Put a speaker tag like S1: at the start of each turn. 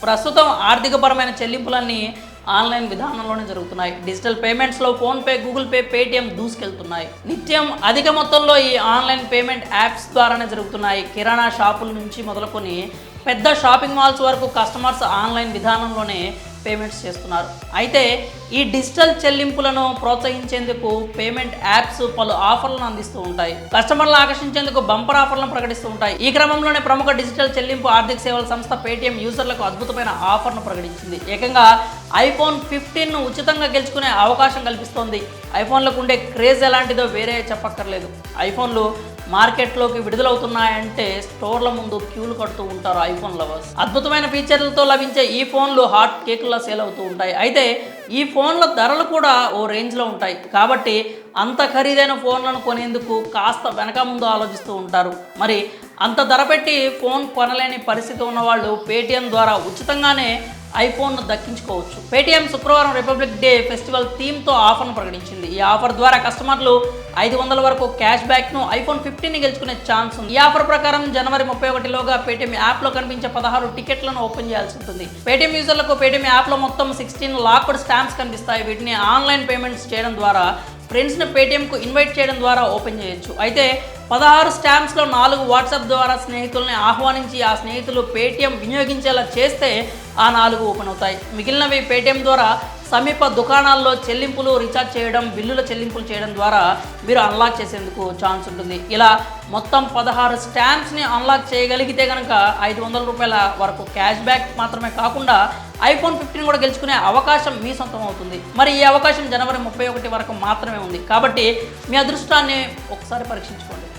S1: ప్రస్తుతం ఆర్థికపరమైన చెల్లింపులన్నీ ఆన్లైన్ విధానంలోనే జరుగుతున్నాయి. డిజిటల్ పేమెంట్స్లో ఫోన్పే, గూగుల్ పే, పేటిఎం దూసుకెళ్తున్నాయి. నిత్యం అధిక మొత్తంలో ఈ ఆన్లైన్ పేమెంట్ యాప్స్ ద్వారానే జరుగుతున్నాయి. కిరాణా షాపుల నుంచి మొదలుకొని పెద్ద షాపింగ్ మాల్స్ వరకు కస్టమర్స్ ఆన్లైన్ విధానంలోనే పేమెంట్స్ చేస్తున్నారు. అయితే ఈ డిజిటల్ చెల్లింపులను ప్రోత్సహించేందుకు పేమెంట్ యాప్స్ పలు ఆఫర్లను అందిస్తూ ఉంటాయి. కస్టమర్లను ఆకర్షించేందుకు బంపర్ ఆఫర్లను ప్రకటిస్తూ ఉంటాయి. ఈ క్రమంలోనే ప్రముఖ డిజిటల్ చెల్లింపు ఆర్థిక సేవల సంస్థ పేటిఎం యూజర్లకు అద్భుతమైన ఆఫర్ను ప్రకటించింది. ఏకంగా ఐఫోన్ 15ను ఉచితంగా గెలుచుకునే అవకాశం కల్పిస్తోంది. ఐఫోన్లకు ఉండే క్రేజ్ ఎలాంటిదో వేరే చెప్పక్కర్లేదు. ఐఫోన్లు మార్కెట్లోకి విడుదలవుతున్నాయంటే స్టోర్ల ముందు క్యూలు కడుతూ ఉంటారు ఐఫోన్ లవర్స్. అద్భుతమైన ఫీచర్లతో లభించే ఈ ఫోన్లు హాట్ కేకులా సేల్ అవుతూ ఉంటాయి. అయితే ఈ ఫోన్ల ధరలు కూడా ఓ రేంజ్లో ఉంటాయి. కాబట్టి అంత ఖరీదైన ఫోన్లను కొనేందుకు కాస్త వెనక ముందు ఆలోచిస్తూ ఉంటారు. మరి అంత ధర పెట్టి ఫోన్ కొనలేని పరిస్థితి ఉన్నవాళ్ళు పేటిఎం ద్వారా ఉచితంగానే ఐఫోన్ను దక్కించుకోవచ్చు. పేటిఎం శుక్రవారం రిపబ్లిక్ డే ఫెస్టివల్ థీమ్తో ఆఫర్ను ప్రకటించింది. ఈ ఆఫర్ ద్వారా కస్టమర్లు 500 వరకు క్యాష్ బ్యాక్ను ఐఫోన్ 15ని గెలుచుకునే ఛాన్స్ ఉంది. ఈ ఆఫర్ ప్రకారం జనవరి 31లోగా పేటిఎం యాప్లో కనిపించే 16 టికెట్లను ఓపెన్ చేయాల్సి ఉంటుంది. పేటిఎం యూజర్లకు పేటిఎం యాప్లో మొత్తం 16 లాక్డ్ స్టాంప్స్ కనిపిస్తాయి. వీటిని ఆన్లైన్ పేమెంట్స్ చేయడం ద్వారా, ఫ్రెండ్స్ని పేటిఎంకు ఇన్వైట్ చేయడం ద్వారా ఓపెన్ చేయొచ్చు. అయితే 16 స్టాంప్స్లో 4 వాట్సాప్ ద్వారా స్నేహితుల్ని ఆహ్వానించి ఆ స్నేహితులు పేటిఎం వినియోగించేలా చేస్తే ఆ 4 ఓపెన్ అవుతాయి. మిగిలినవి పేటిఎం ద్వారా సమీప దుకాణాల్లో చెల్లింపులు, రీఛార్జ్ చేయడం, బిల్లుల చెల్లింపులు చేయడం ద్వారా మీరు అన్లాక్ చేసేందుకు ఛాన్స్ ఉంటుంది. ఇలా మొత్తం 16 స్టాంప్స్ని అన్లాక్ చేయగలిగితే కనుక 500 రూపాయల వరకు క్యాష్ బ్యాక్ మాత్రమే కాకుండా ఐఫోన్ 15 కూడా గెలుచుకునే అవకాశం మీ సొంతం అవుతుంది. మరి ఈ అవకాశం జనవరి 31 వరకు మాత్రమే ఉంది. కాబట్టి మీ అదృష్టాన్ని ఒకసారి పరీక్షించుకోండి.